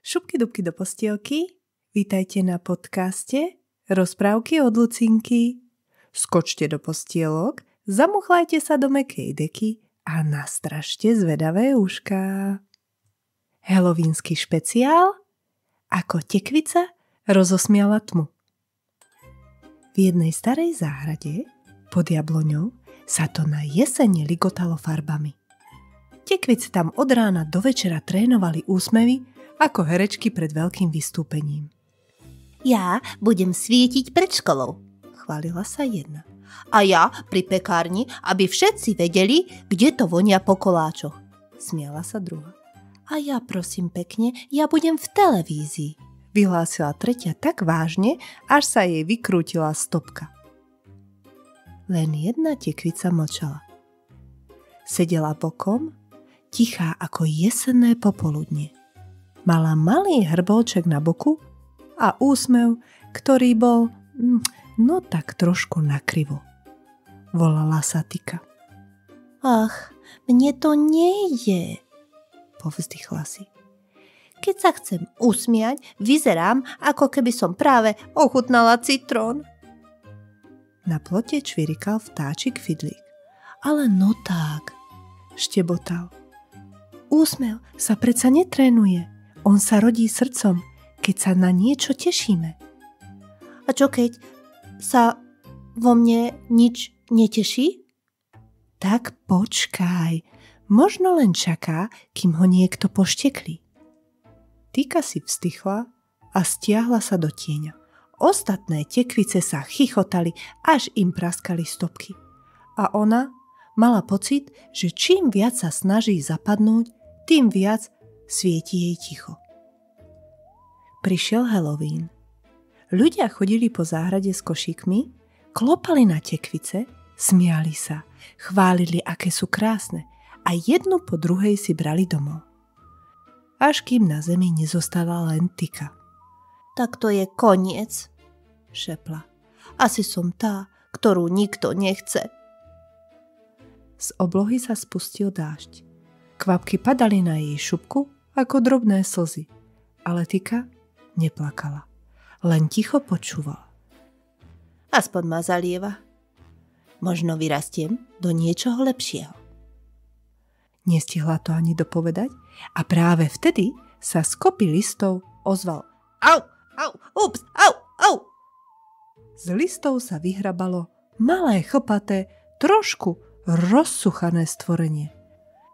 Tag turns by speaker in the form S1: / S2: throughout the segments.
S1: Šupky dubky do postielky, vítajte na podcaste Rozprávky od Lucinky. Skočte do postielok, zamuchlajte sa do mäkkej deky a nastražte zvedavé ušká. Halloweensky špeciál Ako tekvica rozosmiala tmu. V jednej starej záhrade pod jabloňou sa to na jesene ligotalo farbami. Tekvice tam od rána do večera trénovali úsmevy ako herečky pred veľkým vystúpením.
S2: Ja budem svietiť pred školou, chválila sa jedna. A ja pri pekárni, aby všetci vedeli, kde to vonia po koláčoch, smiala sa druhá. A ja prosím pekne, ja budem v televízii, vyhlásila tretia tak vážne, až sa jej vykrútila stopka. Len jedna tekvica mlčala. Sedela bokom, tichá ako jesenné popoludnie. Mala malý hrbolček na boku a úsmev, ktorý bol, tak trošku nakrivo. Volala sa Tika. Ach, mne to nejde, povzdychla si. Keď sa chcem usmiať, vyzerám, ako keby som práve ochutnala citrón. Na plote čvirikal vtáčik Fidlík. Ale no tak, štebotal. Úsmev sa predsa netrénuje. On sa rodí srdcom, keď sa na niečo tešíme. A čo keď sa vo mne nič neteší? Tak počkaj, možno len čaká, kým ho niekto pošteklí. Tika si vzdychla a stiahla sa do tieňa. Ostatné tekvice sa chichotali, až im praskali stopky. A ona mala pocit, že čím viac sa snaží zapadnúť, tým viac svieti jej ticho. Prišiel Halloween. Ľudia chodili po záhrade s košíkmi, klopali na tekvice, smiali sa, chválili, aké sú krásne a jednu po druhej si brali domov. Až kým na zemi nezostala len Tika. Tak to je koniec, šepla. Asi som tá, ktorú nikto nechce. Z oblohy sa spustil dážď. Kvapky padali na jej šupku ako drobné slzy, ale Tika neplakala, len ticho počúvala. Aspoň ma zalieva. Možno vyrastiem do niečoho lepšieho. Nestihla to ani dopovedať a práve vtedy sa z kopy listov ozval au, au, ups, au, au. Z listov sa vyhrabalo malé, chlpaté, trošku rozsuchané stvorenie.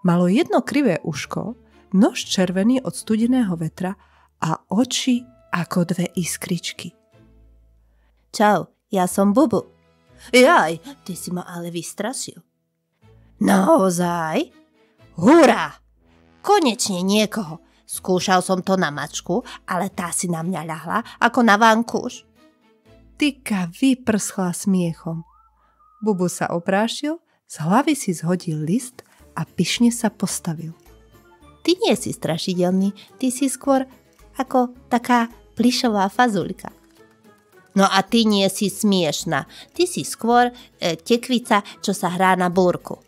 S2: Malo jedno krivé uško, nos červený od studeného vetra a oči ako dve iskričky. Čau, ja som Bubu. Jaj, ty si ma ale vystrašil. Naozaj? Hurá! Konečne niekoho. Skúšal som to na mačku, ale tá si na mňa ľahla ako na vankúš. Tika vyprschla smiechom. Bubu sa oprášil, z hlavy si zhodil list a pyšne sa postavil. Ty nie si strašidelný, ty si skôr ako taká plyšová fazuľka. No a ty nie si smiešná, ty si skôr tekvica, čo sa hrá na búrku.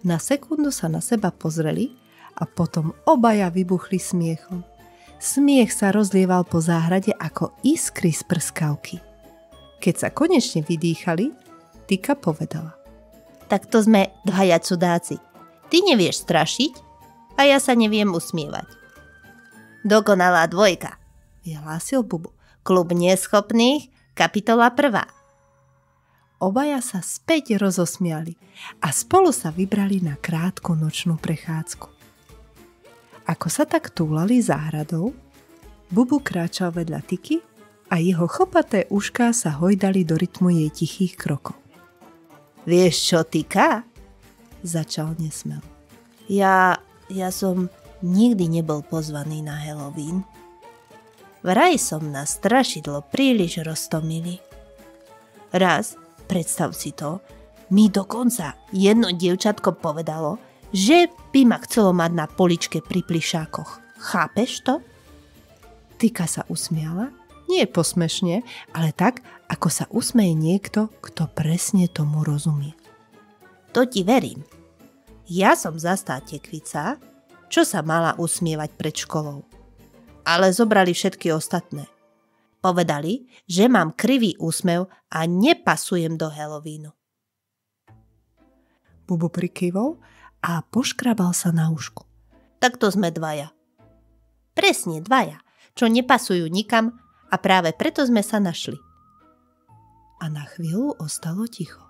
S2: Na sekundu sa na seba pozreli a potom obaja vybuchli smiechom. Smiech sa rozlieval po záhrade ako iskry z prskavky. Keď sa konečne vydýchali, Tika povedala. Tak to sme dvaja cudáci. Ty nevieš strašiť a ja sa neviem usmievať. Dokonalá dvojka, vyhlásil Bubu. Klub neschopných, kapitola 1. Obaja sa späť rozosmiali a spolu sa vybrali na krátku nočnú prechádzku. Ako sa tak túlali záhradou, Bubu kráčal vedľa Tiky a jeho chlpaté ušká sa hojdali do rytmu jej tichých krokov. Vieš čo, Tika? Začal nesmel. Ja som nikdy nebol pozvaný na Halloween. Vraj som na strašidlo príliš roztomilý. Raz, predstav si to, mi dokonca jedno dievčatko povedalo, že by ma chcelo mať na poličke pri plišákoch. Chápeš to? Tika sa usmiala, nie posmešne, ale tak, ako sa usmeje niekto, kto presne tomu rozumie. To ti verím. Ja som zastá tekvica, čo sa mala usmievať pred školou. ale zobrali všetky ostatné. Povedali, že mám krivý úsmev a nepasujem do Halloweenu.
S1: Bubu prikývol a poškrabal sa na ušku.
S2: Tak to sme dvaja. Presne dvaja, čo nepasujú nikam a práve preto sme sa našli.
S1: A na chvíľu ostalo ticho.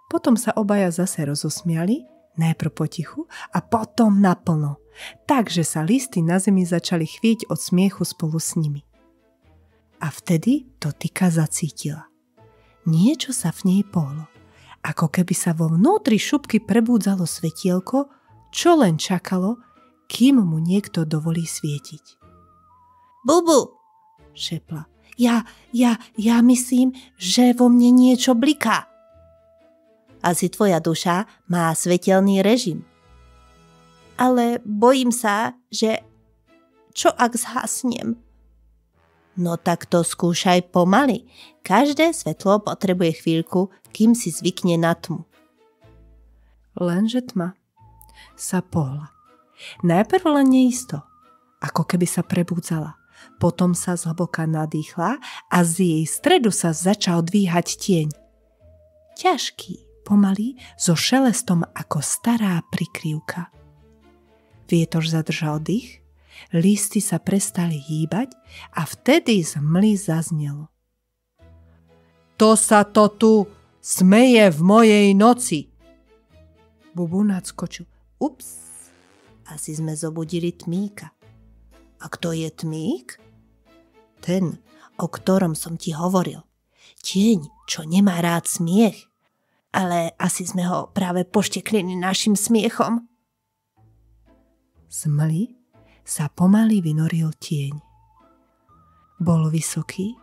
S1: Potom sa obaja zase rozosmiali, najprv potichu a potom naplno, takže sa listy na zemi začali chvieť od smiechu spolu s nimi. A vtedy to Tika zacítila. Niečo sa v nej pohlo, ako keby sa vo vnútri šupky prebúdzalo svetielko, čo len čakalo, kým mu niekto dovolí svietiť.
S2: Bubu, šepla, ja myslím, že vo mne niečo bliká. Asi tvoja duša má svetelný režim. Ale bojím sa, že čo ak zhasnem? No tak to skúšaj pomaly. Každé svetlo potrebuje chvíľku, kým si zvykne na tmu.
S1: Lenže tma sa pohla. Najprv len neisto, ako keby sa prebúdzala. Potom sa zhlboka nadýchla a z jej stredu sa začal dvíhať tieň. Ťažký, pomaly, so šelestom ako stará prikryvka. Vietor zadržal dých, listy sa prestali hýbať a vtedy z mly zaznelo. To sa to tu smeje v mojej noci. Bubu nadskočil. Ups,
S2: asi sme zobudili Tmíka. A kto je Tmík? Ten, o ktorom som ti hovoril. Tieň, čo nemá rád smiech. Ale asi sme ho práve pošteklili našim smiechom.
S1: Z mly sa pomaly vynoril tieň. Bol vysoký,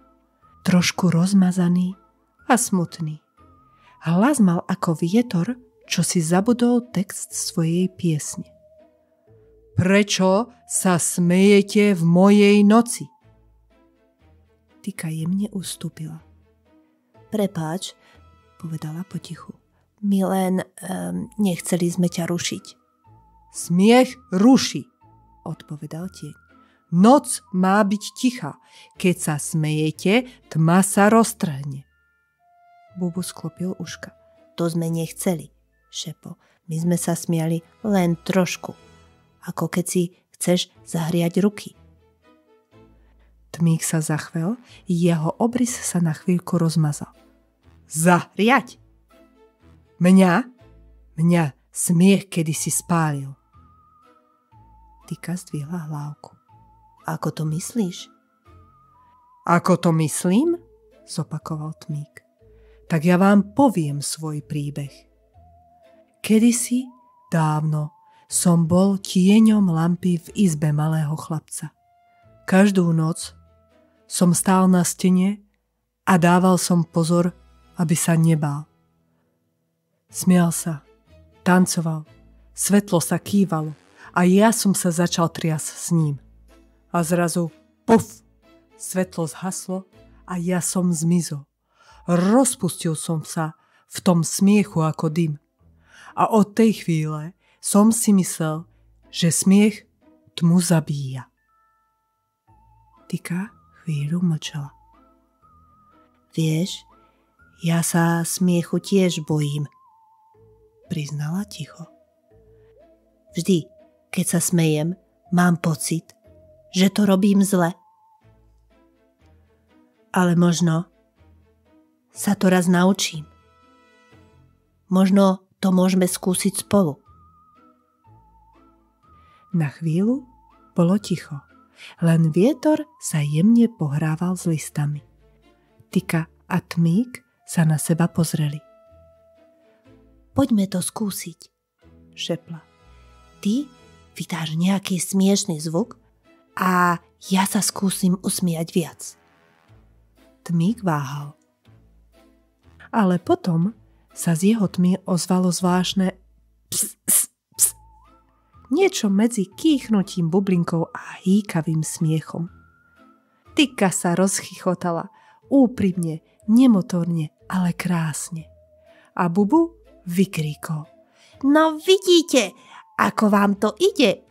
S1: trošku rozmazaný a smutný. Hlas mal ako vietor, čo si zabudol text svojej piesne. Prečo sa smejete v mojej noci? Tika jemne ustúpila.
S2: Prepáč, povedala potichu. My len nechceli sme ťa rušiť.
S1: Smiech ruší, odpovedal tieň. Noc má byť tichá. Keď sa smejete, tma sa roztrhne. Bubu sklopil uška.
S2: To sme nechceli, šepo. My sme sa smiali len trošku. Ako keď si chceš zahriať ruky.
S1: Tmík sa zachvel, jeho obrys sa na chvíľku rozmazal. Zahriať? Mňa smiech kedysi spálil. Tika zdvihla hlávku.
S2: Ako to myslíš?
S1: Ako to myslím? Zopakoval Tmík. Tak ja vám poviem svoj príbeh. Kedysi, dávno, som bol tieňom lampy v izbe malého chlapca. Každú noc som stál na stene a dával som pozor, aby sa nebál. Smial sa, tancoval, svetlo sa kývalo a ja som sa začal triasť s ním. A zrazu, puf, svetlo zhaslo a ja som zmizol. Rozpustil som sa v tom smiechu ako dym. A od tej chvíle som si myslel, že smiech tmu zabíja. Tika chvíľu mlčala.
S2: Vieš, ja sa smiechu tiež bojím,
S1: priznala ticho.
S2: Vždy, keď sa smejem, mám pocit, že to robím zle. Ale možno sa to raz naučím. Možno to môžeme skúsiť spolu.
S1: Na chvíľu bolo ticho. Len vietor sa jemne pohrával s listami. Tika a Tmík sa na seba pozreli.
S2: Poďme to skúsiť, šepla. Ty vydáš nejaký smiešný zvuk a ja sa skúsim usmiať viac.
S1: Tmík váhal. Ale potom sa z jeho tmy ozvalo zvláštne ps, ps, ps. Niečo medzi kýchnutím bublinkov a hýkavým smiechom. Tika sa rozchychotala, úprimne, nemotorne, ale krásne. A Bubu vykríkol.
S2: No vidíte, ako vám to ide.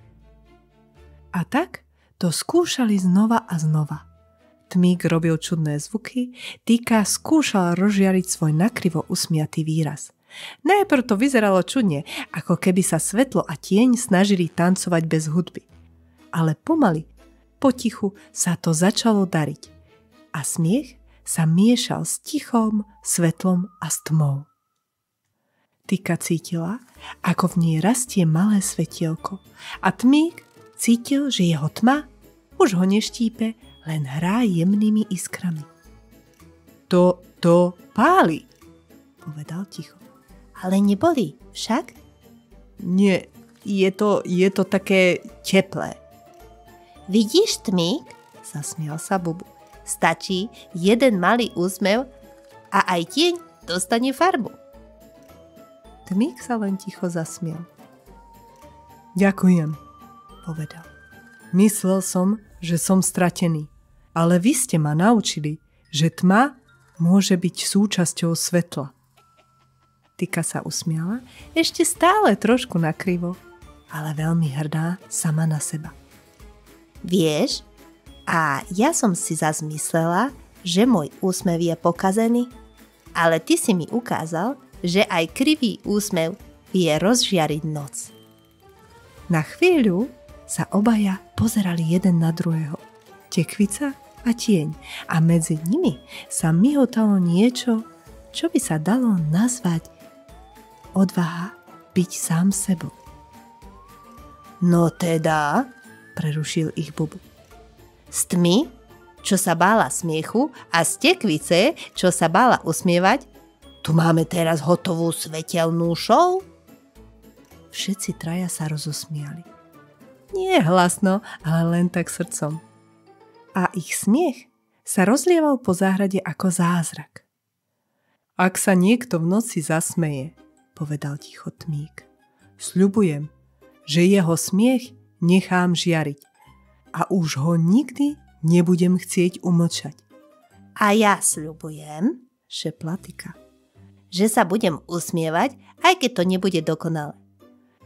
S1: A tak To skúšali znova a znova. Tmík robil čudné zvuky, Tika skúšala rozžiariť svoj nakrivo usmiatý výraz. Najprv to vyzeralo čudne, ako keby sa svetlo a tieň snažili tancovať bez hudby. Ale pomaly, potichu sa to začalo dariť a smiech sa miešal s tichom, svetlom a s tmou. Tika cítila, ako v nej rastie malé svetielko a Tmík cítil, že jeho tma už ho neštípe, len hrá jemnými iskrami. To páli, povedal ticho.
S2: Ale neboli, však?
S1: Nie, je to také teplé.
S2: Vidíš, Tmík? Zasmial sa Bubu. Stačí jeden malý úsmev a aj tieň dostane farbu.
S1: Tmík sa len ticho zasmial. Ďakujem, povedal. Myslel som, že som stratený, ale vy ste ma naučili, že tma môže byť súčasťou svetla. Tika sa usmiala, ešte stále trošku nakrivo, ale veľmi hrdá sama na seba.
S2: Vieš, a ja som si zas myslela, že môj úsmev je pokazený, ale ty si mi ukázal, že aj krivý úsmev vie rozžiariť noc.
S1: Na chvíľu sa obaja pozerali jeden na druhého. Tekvica a tieň a medzi nimi sa mihotalo niečo, čo by sa dalo nazvať odvaha byť sám sebou.
S2: No teda,
S1: prerušil ich Bubu.
S2: Z tmy, čo sa bála smiechu a z tekvice, čo sa bála usmievať, tu máme teraz hotovú svetelnú show?
S1: Všetci traja sa rozosmiali. Nie hlasno, ale len tak srdcom. A ich smiech sa rozlieval po záhrade ako zázrak. Ak sa niekto v noci zasmeje, povedal ticho Tmík, sľubujem, že jeho smiech nechám žiariť a už ho nikdy nebudem chcieť umlčať.
S2: A ja sľubujem,
S1: šepla Tika,
S2: že sa budem usmievať, aj keď to nebude dokonalé.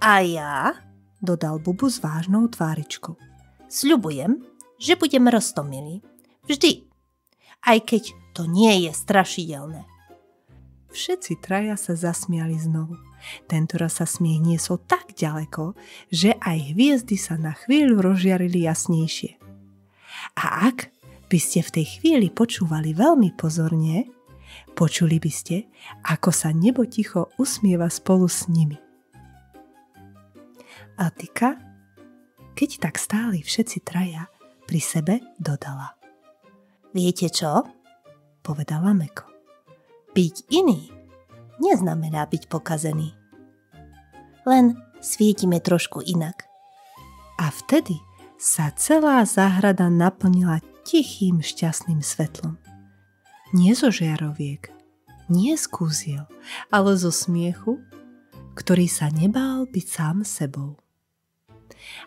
S2: A ja,
S1: dodal Bubu s vážnou tváričkou,
S2: sľubujem, že budem roztomilý. Vždy, aj keď to nie je strašidelné.
S1: Všetci traja sa zasmiali znovu. Tentoraz sa smiech niesol tak ďaleko, že aj hviezdy sa na chvíľu rozžiarili jasnejšie. A ak by ste v tej chvíli počúvali veľmi pozorne, počuli by ste, ako sa nebo ticho usmieva spolu s nimi. A Tika, keď tak stáli všetci traja, pri sebe dodala.
S2: Viete čo?
S1: Povedala mäkko.
S2: Byť iný neznamená byť pokazený. Len svietime trošku inak.
S1: A vtedy sa celá záhrada naplnila tichým šťastným svetlom. Nie zo žiaroviek, nie z kúziel, ale zo smiechu, ktorý sa nebál byť sám sebou.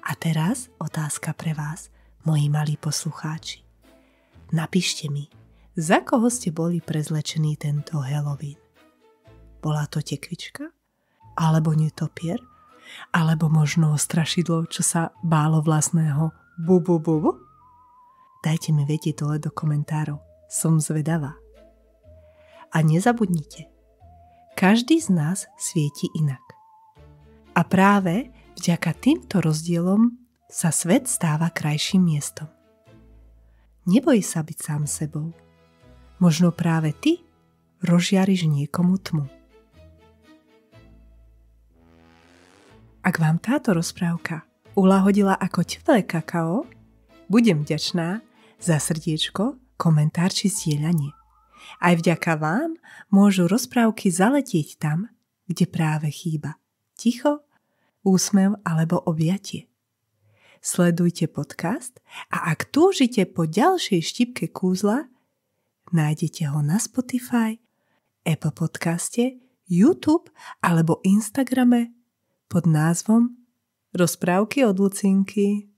S1: A teraz otázka pre vás, moji malí poslucháči. Napíšte mi, za koho ste boli prezlečení tento Halloween? Bola to tekvička? Alebo netopier? Alebo možno strašidlo, čo sa bálo vlastného bubu? Dajte mi vedieť dole do komentárov. Som zvedavá. A nezabudnite, každý z nás svieti inak. A práve vďaka týmto rozdielom sa svet stáva krajším miestom. Neboj sa byť sám sebou. Možno práve ty rozžiariš niekomu tmu. Ak vám táto rozprávka uľahodila ako teplé kakao, budem vďačná za srdiečko, komentár či zdieľanie. Aj vďaka vám môžu rozprávky zaletieť tam, kde práve chýba ticho, úsmev alebo objatie. Sledujte podcast a ak túžite po ďalšej štipke kúzla, nájdete ho na Spotify, Apple podcaste, YouTube alebo Instagrame pod názvom Rozprávky od Lucinky.